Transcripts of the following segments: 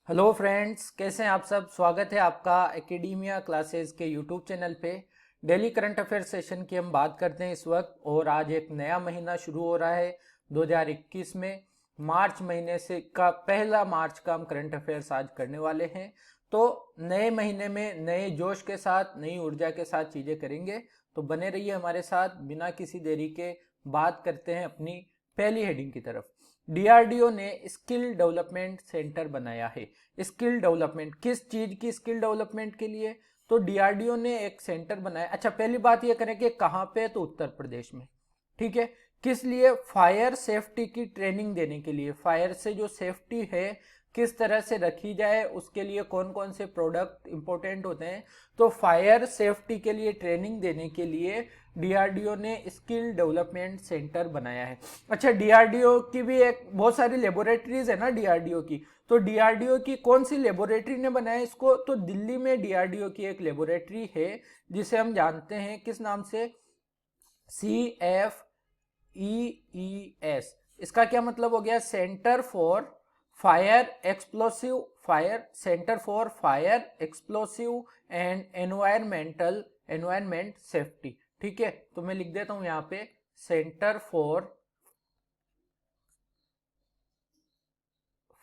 Hello friends, कैसे हैं आप सब। स्वागत है आपका एकेडमिया क्लासेस के यूट्यूब चैनल पे। डेली करंट अफेयर सेशन की हम बात करते हैं इस वक्त, और आज एक नया महीना शुरू हो रहा है 2021 में। मार्च महीने से का पहला मार्च का हम करंट अफेयर्स आज करने वाले हैं। तो नए महीने में नए जोश के साथ, नई ऊर्जा के साथ चीज़ें करेंगे, तो बने रहिए हमारे साथ। बिना किसी देरी के बात करते हैं अपनी पहली हेडिंग की तरफ। डीआरडीओ ने स्किल डेवलपमेंट सेंटर बनाया है। स्किल डेवलपमेंट, किस चीज की स्किल डेवलपमेंट के लिए? तो डीआरडीओ ने एक सेंटर बनाया। अच्छा, पहली बात ये करें कि कहाँ पे, तो उत्तर प्रदेश में। ठीक है। किस लिए? फायर सेफ्टी की ट्रेनिंग देने के लिए। फायर से जो सेफ्टी है किस तरह से रखी जाए, उसके लिए कौन कौन से प्रोडक्ट इंपॉर्टेंट होते हैं, तो फायर सेफ्टी के लिए ट्रेनिंग देने के लिए डीआरडीओ ने स्किल डेवलपमेंट सेंटर बनाया है। अच्छा, डीआरडीओ की भी एक बहुत सारी लेबोरेटरीज है ना डीआरडीओ की। तो डीआरडीओ की कौन सी लेबोरेटरी ने बनाया इसको? तो दिल्ली में डीआरडीओ की एक लेबोरेटरी है जिसे हम जानते हैं किस नाम से? CFEES। इसका क्या मतलब हो गया? Centre for fire explosive fire centre for fire explosive and environment safety. ठीक है, तो मैं लिख देता हूं यहां पे, centre for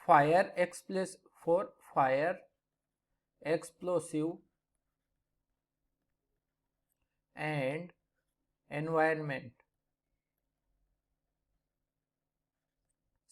fire explosive for fire explosive and environment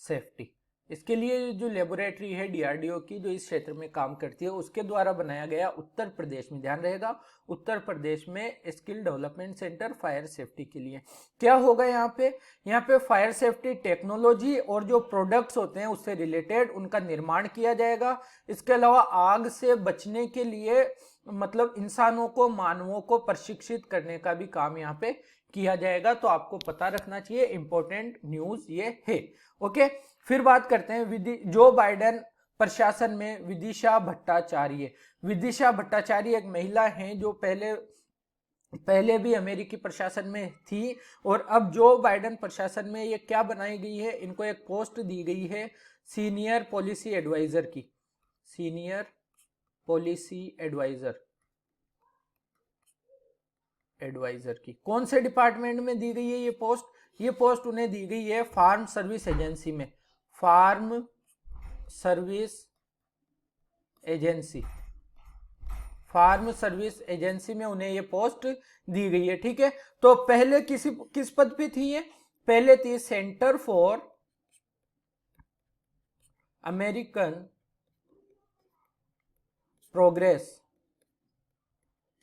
safety. इसके लिए जो लेबोरेटरी है डीआरडीओ की, जो इस क्षेत्र में काम करती है, उसके द्वारा बनाया गया उत्तर प्रदेश में, ध्यान रहेगा, उत्तर प्रदेश में skill development centre fire safety के लिए। क्या होगा यहाँ पे फायर सेफ्टी टेक्नोलॉजी और जो प्रोडक्ट्स होते हैं उससे रिलेटेड उनका निर्माण किया जाएगा। इसके अलावा आग से बचने के लिए मतलब इंसानों को, मानवों को प्रशिक्षित करने का भी काम यहाँ पे किया जाएगा। तो आपको पता रखना चाहिए, इंपॉर्टेंट न्यूज ये है। ओके, फिर बात करते हैं जो बाइडेन प्रशासन में विदिशा भट्टाचार्य। विदिशा भट्टाचार्य एक महिला हैं जो पहले भी अमेरिकी प्रशासन में थी, और अब जो बाइडेन प्रशासन में ये क्या बनाई गई है, इनको एक पोस्ट दी गई है सीनियर पॉलिसी एडवाइजर की। सीनियर पॉलिसी एडवाइजर की कौन से डिपार्टमेंट में दी गई है ये पोस्ट? ये पोस्ट उन्हें दी गई है फार्म सर्विस एजेंसी में। Farm service agency farm service agency में उन्हें ये पोस्ट दी गई है। ठीक है, तो पहले किस पद पे थी ये? पहले थी centre for American progress.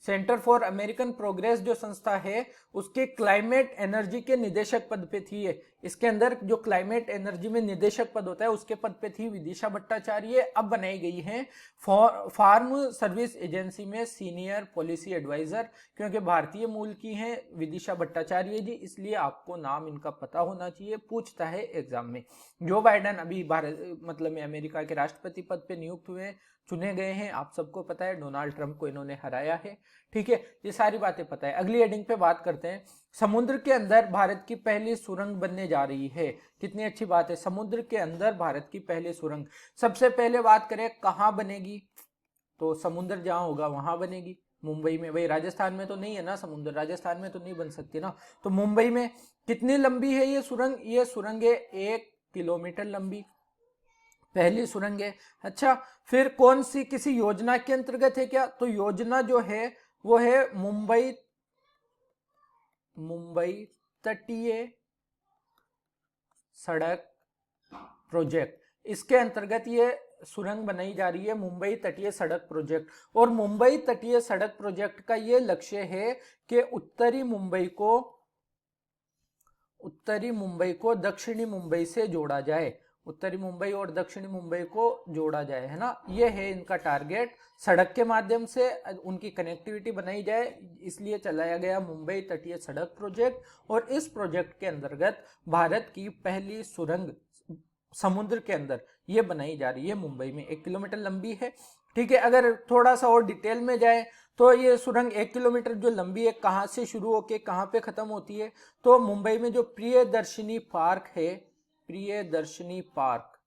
Centre for American progress जो संस्था है, उसके क्लाइमेट एनर्जी के निदेशक पद पे थी ये। इसके अंदर जो क्लाइमेट एनर्जी में निदेशक पद होता है उसके पद पे थी विदिशा भट्टाचार्य। अब बनाई गई है फार्म सर्विस एजेंसी में सीनियर पॉलिसी एडवाइजर। क्योंकि भारतीय मूल की हैं विदिशा भट्टाचार्य जी, इसलिए आपको नाम इनका पता होना चाहिए, पूछता है एग्जाम में। जो बाइडेन अभी भारत मतलब में अमेरिका के राष्ट्रपति पद पे नियुक्त हुए, चुने गए हैं, आप सबको पता है, डोनाल्ड ट्रंप को इन्होंने हराया है। ठीक है, ये सारी बातें पता है। अगली हेडिंग पे बात करते हैं। समुद्र के अंदर भारत की पहली सुरंग बनने जा रही है। कितनी अच्छी बात है, समुद्र के अंदर भारत की पहली सुरंग। सबसे पहले बात करें कहाँ बनेगी, तो समुद्र जहां होगा वहां बनेगी। मुंबई में। भाई राजस्थान में तो नहीं है ना समुद्र, राजस्थान में तो नहीं बन सकती ना, तो मुंबई में। कितनी लंबी है ये सुरंग? ये सुरंग है 1 किलोमीटर लंबी, पहली सुरंग है। अच्छा, फिर कौन सी, किसी योजना के अंतर्गत है क्या? तो योजना जो है वो है मुंबई तटीय सड़क प्रोजेक्ट। इसके अंतर्गत ये सुरंग बनाई जा रही है, मुंबई तटीय सड़क प्रोजेक्ट। और मुंबई तटीय सड़क प्रोजेक्ट का ये लक्ष्य है कि उत्तरी मुंबई को दक्षिणी मुंबई से जोड़ा जाए। उत्तरी मुंबई और दक्षिणी मुंबई को जोड़ा जाए, है ना, ये है इनका टारगेट। सड़क के माध्यम से उनकी कनेक्टिविटी बनाई जाए, इसलिए चलाया गया मुंबई तटीय सड़क प्रोजेक्ट। और इस प्रोजेक्ट के अंतर्गत भारत की पहली सुरंग समुद्र के अंदर ये बनाई जा रही है मुंबई में। 1 किलोमीटर लंबी है। ठीक है, अगर थोड़ा सा और डिटेल में जाए तो ये सुरंग 1 किलोमीटर जो लंबी है, कहाँ से शुरू होके कहाँ पे खत्म होती है? तो मुंबई में जो प्रियदर्शनी पार्क है, प्रियदर्शनी पार्क,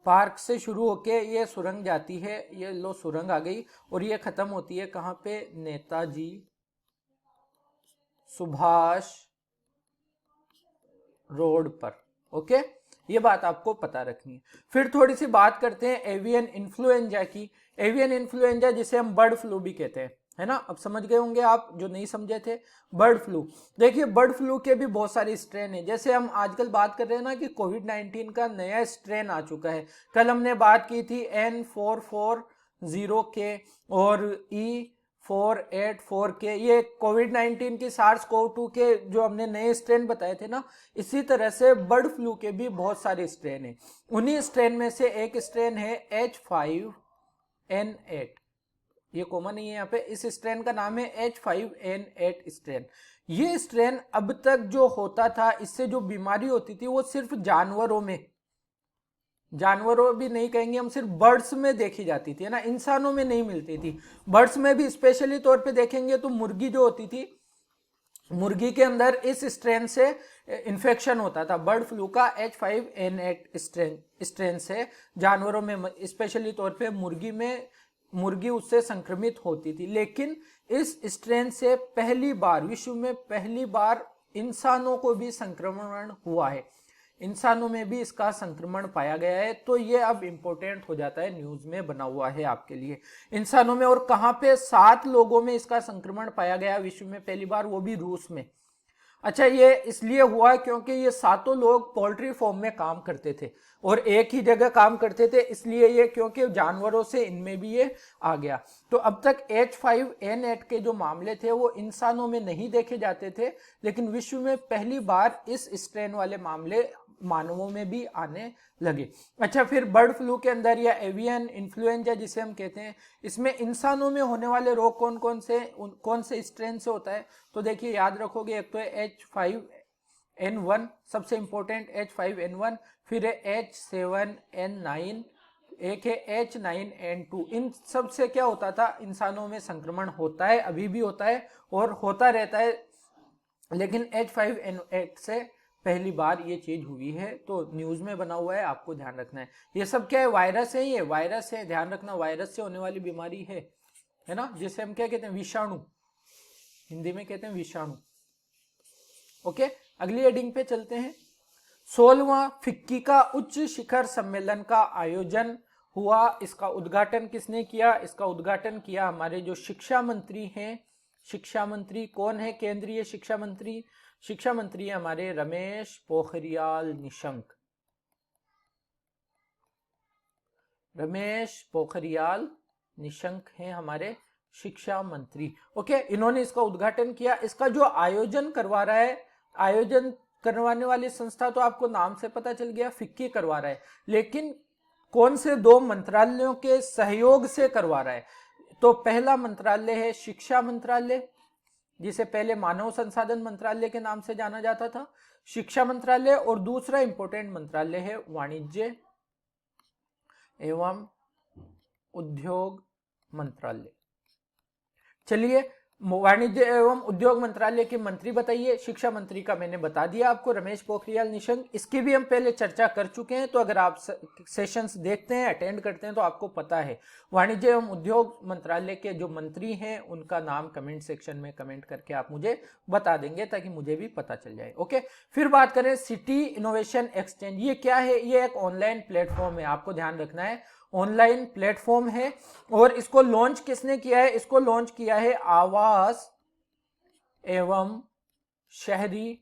पार्क से शुरू होके ये सुरंग जाती है, ये लो सुरंग आ गई, और ये खत्म होती है कहाँ पे, नेताजी सुभाष रोड पर। ओके, ये बात आपको पता रखनी है। फिर थोड़ी सी बात करते हैं एवियन इन्फ्लुएंजा की। एवियन इन्फ्लुएंजा जिसे हम बर्ड फ्लू भी कहते हैं, है ना, अब समझ गए होंगे आप जो नहीं समझे थे। बर्ड फ्लू, देखिए बर्ड फ्लू के भी बहुत सारे स्ट्रेन हैं। जैसे हम आजकल बात कर रहे हैं ना कि कोविड-19 का नया स्ट्रेन आ चुका है। कल हमने बात की थी N440K और E484K, ये कोविड-19 की SARS-CoV-2 के जो हमने नए स्ट्रेन बताए थे ना, इसी तरह से बर्ड फ्लू के भी बहुत सारे स्ट्रेन हैं। उन्हीं स्ट्रेन में से एक स्ट्रेन है H5N8, ये कॉमन नहीं है यहाँ पे। इस स्ट्रेन का नाम है H5N8 स्ट्रेन। ये स्ट्रेन अब तक जो होता था, इससे जो बीमारी होती थी वो सिर्फ जानवरों में, जानवरों भी नहीं कहेंगे हम, सिर्फ बर्ड्स में देखी जाती थी, है ना, इंसानों में नहीं मिलती थी। बर्ड्स में भी स्पेशली तौर पे देखेंगे तो मुर्गी जो होती थी, मुर्गी के अंदर इस स्ट्रेन से इन्फेक्शन होता था, बर्ड फ्लू का H5N8 स्ट्रेन से जानवरों में, स्पेशली तौर पे मुर्गी में, मुर्गी उससे संक्रमित होती थी। लेकिन इस स्ट्रेन से पहली बार, विश्व में पहली बार इंसानों को भी संक्रमण हुआ है, इंसानों में भी इसका संक्रमण पाया गया है। तो ये अब इंपॉर्टेंट हो जाता है, न्यूज में बना हुआ है आपके लिए। इंसानों में, और कहां पे, 7 लोगों में इसका संक्रमण पाया गया विश्व में पहली बार, वो भी रूस में। अच्छा, ये इसलिए हुआ क्योंकि ये 7 लोग पोल्ट्री फार्म में काम करते थे और एक ही जगह काम करते थे, इसलिए ये, क्योंकि जानवरों से इनमें भी ये आ गया। तो अब तक H5N8 के जो मामले थे वो इंसानों में नहीं देखे जाते थे, लेकिन विश्व में पहली बार इस स्ट्रेन वाले मामले मानवों में भी आने लगे। अच्छा, फिर बर्ड फ्लू के अंदर या एवियन इन्फ्लुएंजा जिसे हम कहते हैं, इसमें इंसानों में होने वाले रोग कौन से स्ट्रेन से होता है? तो देखिए याद रखोगे, एक तो है H5N1 सबसे इंपॉर्टेंट, H5N1, फिर है H7N9, एक है H9N2। इन सब से क्या होता था, इंसानों में संक्रमण होता है, अभी भी होता है और होता रहता है, लेकिन H5N8 से पहली बार ये चीज हुई है। तो न्यूज में बना हुआ है, आपको ध्यान रखना है। ये सब क्या है, वायरस है, ये वायरस है, ध्यान रखना, वायरस से होने वाली बीमारी है ना, जिसे हम क्या कहते हैं, विषाणु, हिंदी में कहते हैं विषाणु। ओके, अगली हेडिंग पे चलते हैं। 16वां फिक्की का उच्च शिखर सम्मेलन का आयोजन हुआ। इसका उद्घाटन किसने किया? इसका उद्घाटन किया हमारे जो शिक्षा मंत्री हैं। शिक्षा मंत्री कौन है? केंद्रीय शिक्षा मंत्री, शिक्षा मंत्री हमारे रमेश पोखरियाल निशंक। रमेश पोखरियाल निशंक हैं हमारे शिक्षा मंत्री। ओके, इन्होंने इसका उद्घाटन किया। इसका जो आयोजन करवा रहा है, आयोजन करवाने वाली संस्था तो आपको नाम से पता चल गया, फिक्की करवा रहा है, लेकिन कौन से 2 मंत्रालयों के सहयोग से करवा रहा है? तो पहला मंत्रालय है शिक्षा मंत्रालय, जिसे पहले मानव संसाधन मंत्रालय के नाम से जाना जाता था, शिक्षा मंत्रालय, और दूसरा इंपॉर्टेंट मंत्रालय है वाणिज्य एवं उद्योग मंत्रालय। चलिए, वाणिज्य एवं उद्योग मंत्रालय के मंत्री बताइए। शिक्षा मंत्री का मैंने बता दिया आपको, रमेश पोखरियाल निशंक। इसकी भी हम पहले चर्चा कर चुके हैं, तो अगर आप सेशंस देखते हैं, अटेंड करते हैं, तो आपको पता है। वाणिज्य एवं उद्योग मंत्रालय के जो मंत्री हैं उनका नाम कमेंट सेक्शन में कमेंट करके आप मुझे बता देंगे, ताकि मुझे भी पता चल जाए। ओके, फिर बात करें सिटी इनोवेशन एक्सचेंज। ये क्या है? ये एक ऑनलाइन प्लेटफॉर्म है, आपको ध्यान रखना है, ऑनलाइन प्लेटफॉर्म है। और इसको लॉन्च किसने किया है? इसको लॉन्च किया है आवास एवं शहरी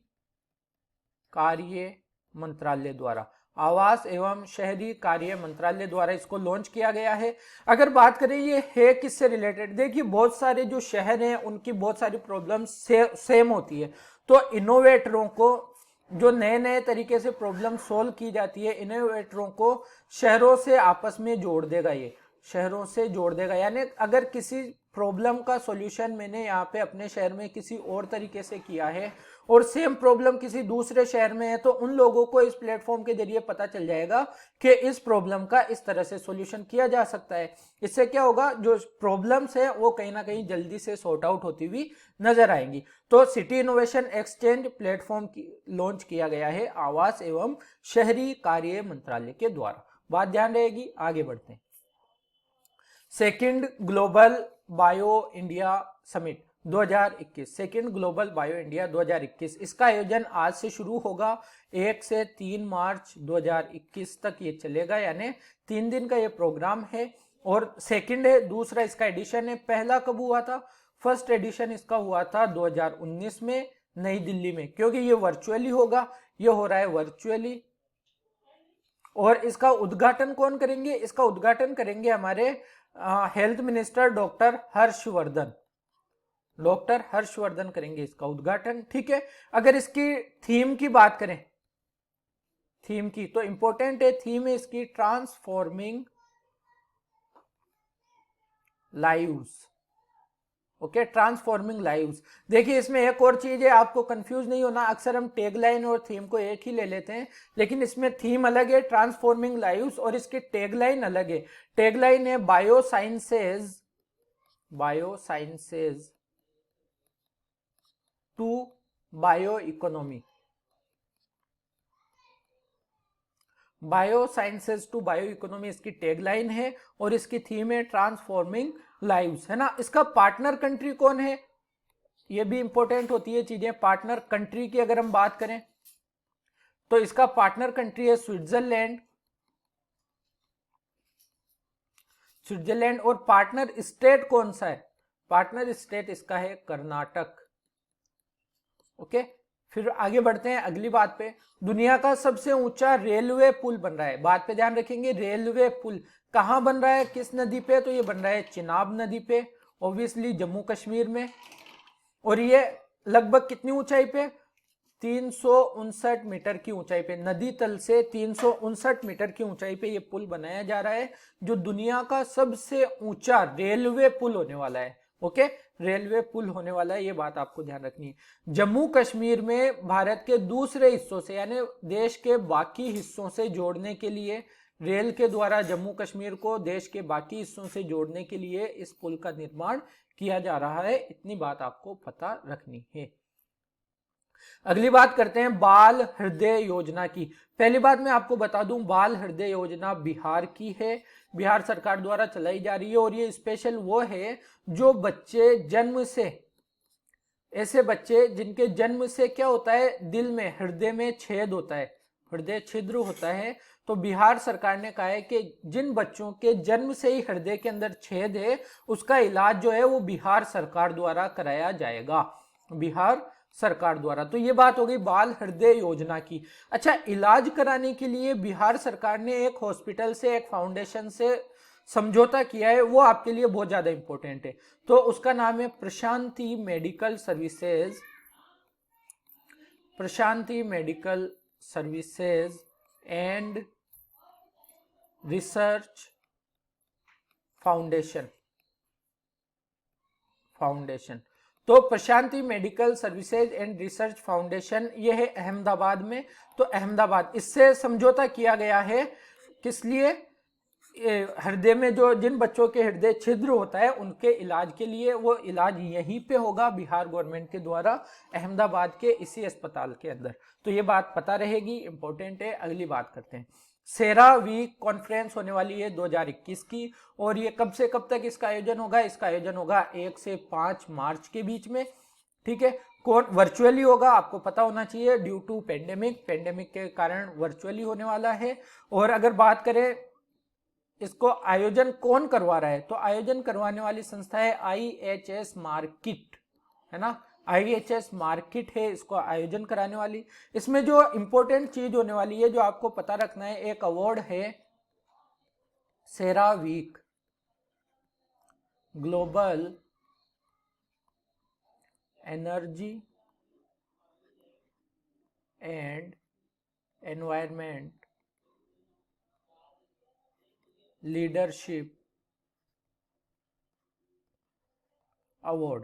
कार्य मंत्रालय द्वारा। आवास एवं शहरी कार्य मंत्रालय द्वारा इसको लॉन्च किया गया है। अगर बात करें ये है किससे रिलेटेड, देखिए बहुत सारे जो शहर हैं उनकी बहुत सारी प्रॉब्लम्स सेम होती है, तो इनोवेटरों को जो नए नए तरीके से प्रॉब्लम सोल्व की जाती है, इनोवेटरों को शहरों से आपस में जोड़ देगा, ये शहरों से जोड़ देगा। यानी अगर किसी प्रॉब्लम का सॉल्यूशन मैंने यहाँ पे अपने शहर में किसी और तरीके से किया है और सेम प्रॉब्लम किसी दूसरे शहर में है, तो उन लोगों को इस प्लेटफॉर्म के जरिए पता चल जाएगा कि इस प्रॉब्लम का इस तरह से सॉल्यूशन किया जा सकता है। इससे क्या होगा, जो प्रॉब्लम्स है वो कहीं ना कहीं जल्दी से सॉर्ट आउट होती हुई नजर आएंगी। तो city innovation exchange platform launch किया गया है आवास एवं शहरी कार्य मंत्रालय के द्वारा। बात ध्यान रहेगी। आगे बढ़ते हैं। Second global bio India summit 2021, second global bio India 2021, इसका आयोजन आज से शुरू होगा, 1 से 3 मार्च 2021 तक ये चलेगा, यानी 3 दिन का ये प्रोग्राम है। और सेकंड है, दूसरा इसका एडिशन है। पहला कब हुआ था? फर्स्ट एडिशन इसका हुआ था 2019 में नई दिल्ली में, क्योंकि ये वर्चुअली होगा, ये हो रहा है वर्चुअली। और इसका उद्घाटन कौन करेंगे? इसका उद्घाटन करेंगे हमारे health minister doctor Harshvardhan. Doctor Harshvardhan करेंगे इसका उद्घाटन, ठीक है। अगर इसकी थीम की बात करें, थीम की, तो इंपॉर्टेंट है, थीम है इसकी transforming lives. Okay, transforming lives. देखिए इसमें एक और चीज है, आपको कंफ्यूज नहीं होना, अक्सर हम टैगलाइन और थीम को एक ही ले लेते हैं, लेकिन इसमें थीम अलग है ट्रांसफॉर्मिंग लाइव्स, और इसकी टैगलाइन अलग है। टैगलाइन है bio sciences to bio economy. Bio sciences to bio economy इसकी टैगलाइन है, और इसकी थीम है ट्रांसफॉर्मिंग लाइव्स, है ना। इसका पार्टनर कंट्री कौन है? ये भी इंपॉर्टेंट होती है चीजें। पार्टनर कंट्री की अगर हम बात करें तो इसका पार्टनर कंट्री है स्विट्जरलैंड, और पार्टनर स्टेट कौन सा है? पार्टनर स्टेट इसका है कर्नाटक। ओके, फिर आगे बढ़ते हैं अगली बात पे। दुनिया का सबसे ऊंचा रेलवे पुल बन रहा है, बात पे ध्यान रखेंगे। रेलवे पुल कहां बन रहा है, किस नदी पे? तो ये बन रहा है चिनाब नदी पे, ऑब्वियसली जम्मू कश्मीर में। और ये लगभग कितनी ऊंचाई पे? 359 मीटर की ऊंचाई पे, नदी तल से 359 मीटर की ऊंचाई पे ये पुल बनाया जा रहा है, जो दुनिया का सबसे ऊंचा रेलवे पुल होने वाला है। ओके, रेलवे पुल होने वाला है, ये बात आपको ध्यान रखनी है। जम्मू कश्मीर में भारत के दूसरे हिस्सों से, यानी देश के बाकी हिस्सों से जोड़ने के लिए, रेल के द्वारा जम्मू कश्मीर को देश के बाकी हिस्सों से जोड़ने के लिए इस पुल का निर्माण किया जा रहा है, इतनी बात आपको पता रखनी है। अगली बात करते हैं बाल हृदय योजना की। पहली बात मैं आपको बता दूं, बाल हृदय योजना बिहार की है, बिहार सरकार द्वारा चलाई जा रही है, और ये स्पेशल वो है जो बच्चे जन्म से, ऐसे बच्चे जिनके जन्म से क्या होता है, दिल में, हृदय में छेद होता है, हृदय छिद्र होता है। तो बिहार सरकार ने कहा है कि जिन बच्चों के जन्म से ही हृदय के अंदर छेद है, उसका इलाज जो है वो बिहार सरकार द्वारा कराया जाएगा, बिहार सरकार द्वारा। तो ये बात हो गई बाल हृदय योजना की। अच्छा, इलाज कराने के लिए बिहार सरकार ने एक हॉस्पिटल से, एक फाउंडेशन से समझौता किया है, वो आपके लिए बहुत ज्यादा इंपॉर्टेंट है। तो उसका नाम है Prashanti medical services, Prashanti medical services and research foundation. तो Prashanti medical services and research foundation ये है अहमदाबाद में। तो अहमदाबाद, इससे समझौता किया गया है, किस लिए? हृदय में जो जिन बच्चों के हृदय छिद्र होता है उनके इलाज के लिए, वो इलाज यहीं पे होगा बिहार गवर्नमेंट के द्वारा, अहमदाबाद के इसी अस्पताल के अंदर। तो ये बात पता रहेगी, इंपॉर्टेंट है। अगली बात करते हैं, सेरा वीक कॉन्फ्रेंस होने वाली है 2021 की, और ये कब से कब तक इसका आयोजन होगा? इसका आयोजन होगा 1 से 5 मार्च के बीच में, ठीक है। कौन? वर्चुअली होगा, आपको पता होना चाहिए, ड्यू टू पेंडेमिक, पेंडेमिक के कारण वर्चुअली होने वाला है। और अगर बात करें इसको आयोजन कौन करवा रहा है, तो आयोजन करवाने वाली संस्था है IHS मार्किट, है ना, IHS मार्किट है इसको आयोजन कराने वाली। इसमें जो इंपॉर्टेंट चीज होने वाली है, जो आपको पता रखना है, एक अवार्ड है CERAWeek global energy and environment leadership award.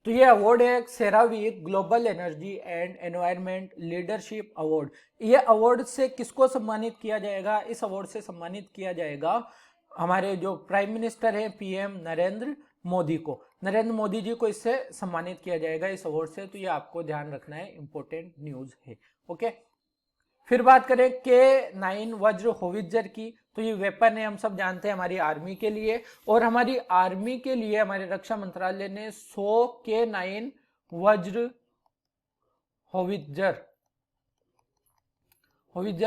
तो ये अवार्ड है CERAWeek global energy and environment leadership award. ये अवार्ड से किसको सम्मानित किया जाएगा? इस अवार्ड से सम्मानित किया जाएगा हमारे जो प्राइम मिनिस्टर हैं, PM नरेंद्र मोदी को। नरेंद्र मोदी जी को इससे सम्मानित किया जाएगा इस अवार्ड से। तो ये आपको ध्यान रखना है, इंपॉर्टेंट न्यूज है। ओके, फिर बात करें K9 वज्र होवित्जर की, तो ये वेपन है, हम सब जानते हैं, हमारी आर्मी के लिए। और हमारी आर्मी के लिए हमारे रक्षा मंत्रालय ने 100 K9 वज्र होवित्जर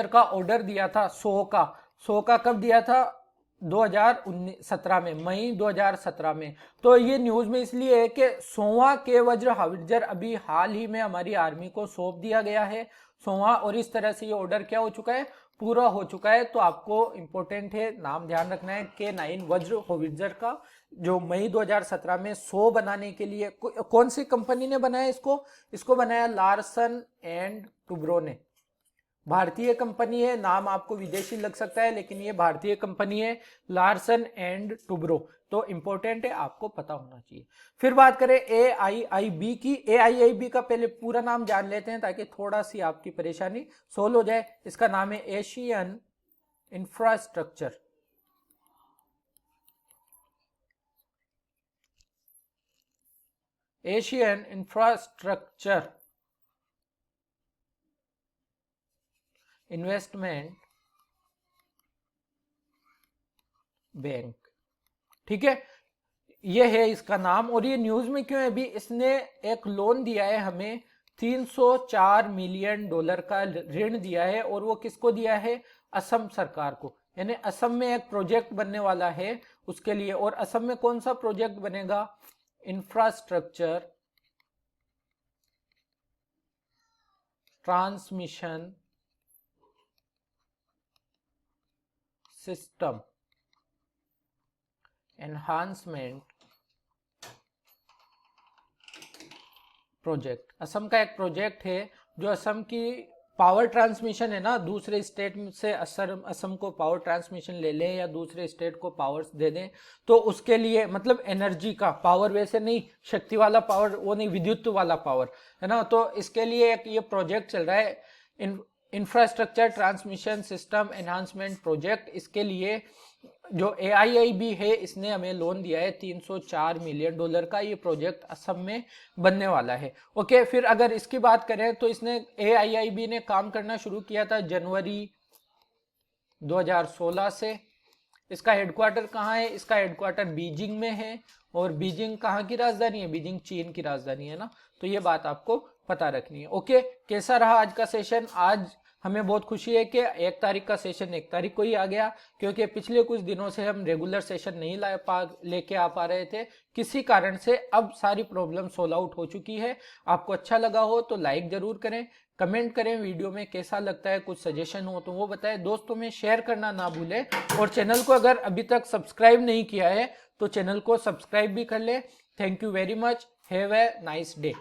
का ऑर्डर दिया था। 100 का कब दिया था? 2017 में, मई 2017 में। तो ये न्यूज में इसलिए है कि 100वां के वज्र हावित्जर अभी हाल ही में हमारी आर्मी को सौंप दिया गया है, 100वां। और इस तरह से ये ऑर्डर क्या हो चुका है? पूरा हो चुका है। तो आपको इंपॉर्टेंट है, नाम ध्यान रखना है, K9 वज्र होवित्जर का, जो मई 2017 में 100 बनाने के लिए कौन सी कंपनी ने बनाया इसको बनाया लार्सन एंड टुब्रो ने। भारतीय कंपनी है, नाम आपको विदेशी लग सकता है लेकिन ये भारतीय कंपनी है, लार्सन एंड टुब्रो। तो इंपॉर्टेंट है, आपको पता होना चाहिए। फिर बात करें AIIB की। AIIB का पहले पूरा नाम जान लेते हैं ताकि थोड़ा सी आपकी परेशानी सोल्व हो जाए। इसका नाम है एशियन इंफ्रास्ट्रक्चर इन्वेस्टमेंट बैंक। ठीक है, ये है इसका नाम। और ये न्यूज में क्यों है? अभी इसने एक लोन दिया है हमें, $304 मिलियन का ऋण दिया है। और वो किसको दिया है? असम सरकार को। यानी असम में एक प्रोजेक्ट बनने वाला है उसके लिए। और असम में कौन सा प्रोजेक्ट बनेगा? Infrastructure transmission system enhancement project. Assam का एक प्रोजेक्ट है जो असम की पावर ट्रांसमिशन है ना, दूसरे स्टेट से असम को पावर ट्रांसमिशन ले लें या दूसरे स्टेट को पावर दे दें, तो उसके लिए मतलब एनर्जी का पावर, वैसे नहीं शक्ति वाला पावर, वो नहीं, विद्युत वाला पावर है ना। तो इसके लिए एक ये प्रोजेक्ट चल रहा है, infrastructure transmission system enhancement project. इसके लिए जो AIIB है इसने हमें लोन दिया है $304 मिलियन का। ये प्रोजेक्ट असम में बनने वाला है। ओके, फिर अगर इसकी बात करें तो इसने AIIB ने काम करना शुरू किया था जनवरी 2016 से। इसका हेडक्वार्टर कहाँ है? इसका हेडक्वार्टर बीजिंग में है। और बीजिंग कहाँ की राजधानी है? बीजिंग चीन की राजधानी है ना। तो ये बात आपको पता रखनी है। ओके, कैसा रहा आज का सेशन? आज हमें बहुत खुशी है कि 1 तारीख का सेशन 1 तारीख को ही आ गया, क्योंकि पिछले कुछ दिनों से हम रेगुलर सेशन नहीं लेके आ पा रहे थे किसी कारण से। अब सारी प्रॉब्लम सोल्व आउट हो चुकी है। आपको अच्छा लगा हो तो लाइक जरूर करें, कमेंट करें वीडियो में कैसा लगता है, कुछ सजेशन हो तो वो बताएं, दोस्तों में शेयर करना ना भूलें। और चैनल को अगर अभी तक सब्सक्राइब नहीं किया है तो चैनल को सब्सक्राइब भी कर लें। Thank you very much, have a nice day.